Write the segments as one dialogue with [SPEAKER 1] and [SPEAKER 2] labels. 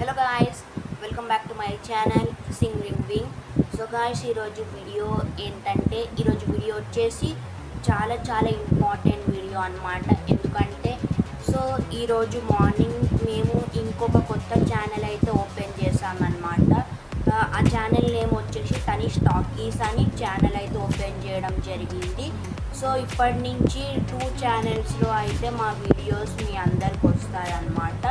[SPEAKER 1] Hello guys, welcome back to my channel Singing Wing. So guys, ఈరోజు video ఏంటంటే video వచ్చేసి చాలా important video అన్నమాట. ఎందుకంటే ఈరోజు మార్నింగ్ మేము ఇంకొక కొత్త ఛానల్ అయితే ఓపెన్ చేసామన్నమాట. ఆ ఛానల్ నేమ్ వచ్చేసి తనీష్ టాకీస్ అని ఛానల్ అయితే ఓపెన్ చేయడం జరిగింది. సో ఇప్పటి నుంచి 2 ఛానల్స్లో అయితే మా వీడియోస్ మీ అందరికి వస్తాయన్నమాట.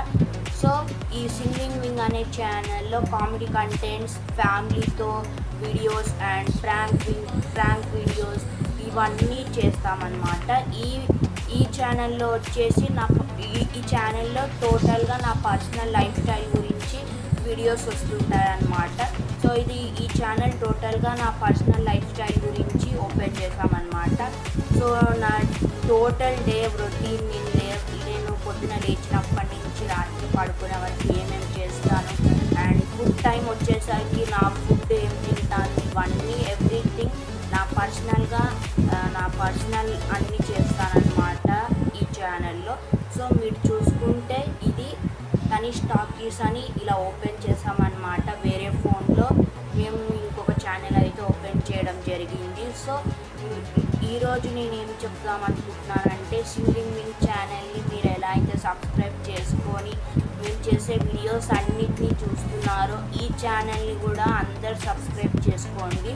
[SPEAKER 1] సో ఈ సింగింగ్ వింగ్ అనే ఛానల్లో కామెడీ కంటెంట్స్, ఫ్యామిలీతో వీడియోస్ అండ్ ప్రాంక్ వీడియోస్ ఇవన్నీ చేస్తామన్నమాట. ఈ ఛానల్లో వచ్చేసి ఈ ఛానల్లో టోటల్గా నా పర్సనల్ లైఫ్ స్టైల్ గురించి వీడియోస్ వస్తుంటాయి అన్నమాట. సో ఈ ఛానల్ టోటల్గా నా పర్సనల్ లైఫ్ స్టైల్ గురించి ఓపెన్ చేసామన్నమాట. సో నా టోటల్ డే రొటీన్ నేను పొద్దున లేచినప్పటి నుంచి రాత్రి పడుకునే వరకు ఏమేమి చేస్తాను అండ్ ఫుడ్ టైం వచ్చేసరికి నా ఫుడ్ ఏం తింటాను, ఇవన్నీ ఎవ్రీథింగ్ నా పర్సనల్ అన్నీ చేస్తానన్నమాట ఈ ఛానల్లో. సో మీరు చూసుకుంటే ఇది తనీష్ టాకీస్ అని ఇలా ఓపెన్ చేసామన్నమాట. వేరే ఫోన్లో మేము ఇంకొక ఛానల్ అయితే ఓపెన్ చేయడం జరిగింది. సో ఈరోజు నేనేం చెప్దామనుకుంటున్నానంటే సింగింగ్ వింగ్ ఛానల్ని మీరు ఎలా అయితే సబ్స్క్రైబ్ చేసుకొని మేము చేసే వీడియోస్ అన్నిటినీ చూస్తున్నారో ఈ ఛానల్ని కూడా అందరు సబ్స్క్రైబ్ చేసుకోండి.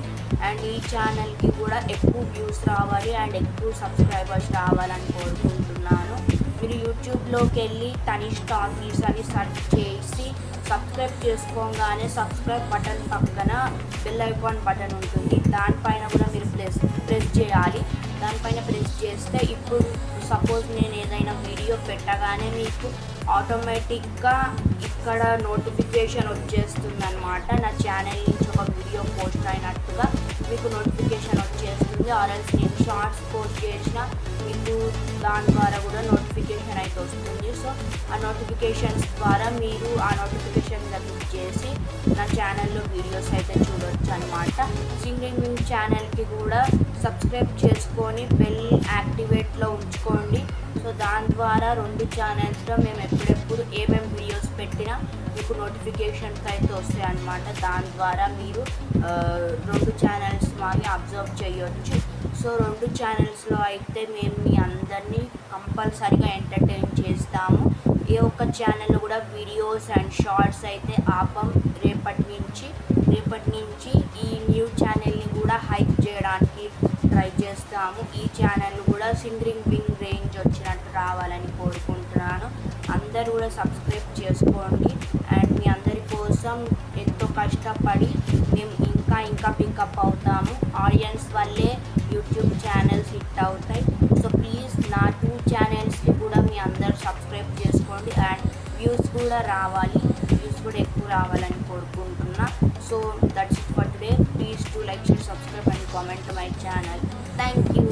[SPEAKER 1] అండ్ ఈ ఛానల్కి కూడా ఎక్కువ వ్యూస్ రావాలి అండ్ ఎక్కువ సబ్స్క్రైబర్స్ రావాలని కోరుకుంటున్నాను. మీరు యూట్యూబ్లోకి వెళ్ళి తనీష్ టాకీస్ అని సెర్చ్ చేసి సబ్స్క్రైబ్ చేసుకోగానే సబ్స్క్రైబ్ బటన్ పక్కన బెల్ ఐకాన్ బటన్ ఉంటుంది, దానిపైన కూడా మీరు ప్రెస్ చేయాలి. దానిపైన ప్రెస్ చేస్తే ఇప్పుడు సపోజ్ నేను ఏదైనా వీడియో పెట్టగానే మీకు ఆటోమేటిక్గా ఇక్కడ నోటిఫికేషన్ వచ్చేస్తుంది అన్నమాట. నా ఛానల్ నుంచి ఒక వీడియో పోస్ట్ అయినట్టుగా మీకు నోటిఫికేషన్ వచ్చేస్తుంది. ఆర్ఎల్స్ నేను షార్ట్స్ పోస్ట్ చేసిన మీకు దాని ద్వారా కూడా నోటిఫికేషన్ అయితే వస్తుంది. సో ఆ నోటిఫికేషన్స్ ద్వారా మీరు ఆ నోటిఫికేషన్ క్లిక్ చేసి నా ఛానల్లో వీడియోస్ అయితే చూడవచ్చు అనమాట. సింగింగ్ వింగ్ ఛానల్కి కూడా సబ్స్క్రైబ్ చేసుకొని బెల్ యాక్టివేట్లో ఉంచుకోండి. సో దాని ద్వారా 2 ఛానల్స్లో మేము ఎప్పుడెప్పుడు ఏమేమి వీడియోస్ పెట్టినా మీకు నోటిఫికేషన్స్ అయితే వస్తాయి అన్నమాట. దాని ద్వారా మీరు 2 ఛానల్స్ మాని అబ్జర్వ్ చేయొచ్చు. సో 2 ఛానల్స్లో అయితే మేము మీ అందరినీ కంపల్సరీగా ఎంటర్టైన్ చేస్తాము. ఏ ఒక్క ఛానల్లో కూడా వీడియోస్ అండ్ షార్ట్స్ అయితే ఆపం. రేపటి నుంచి ఈ న్యూ ఛానల్ని కూడా హైప్ చేయడానికి ట్రై చేస్తాము. ఈ ఛానల్ కూడా సింగింగ్ వింగ్ రేంజ్ వచ్చినట్టు రావాలని కోరుకుంటున్నాను. అందరూ కూడా సబ్స్క్రైబ్ చేసుకోండి. అండ్ మీ అందరి కోసం ఎంతో కష్టపడి మేము ఇంకా పికప్ అవుతాము. ఆడియన్స్ వల్లే యూట్యూబ్ ఛానల్స్ హిట్ అవుతాయి. సో ప్లీజ్ నా 2 ఛానల్స్కి కూడా మీ అందరూ సబ్స్క్రైబ్ చేసుకోండి అండ్ వ్యూస్ కూడా ఎక్కువ రావాలని కోరుకుంటున్నా. So that's it for today. Please to like, share, subscribe and comment my channel. Thank you.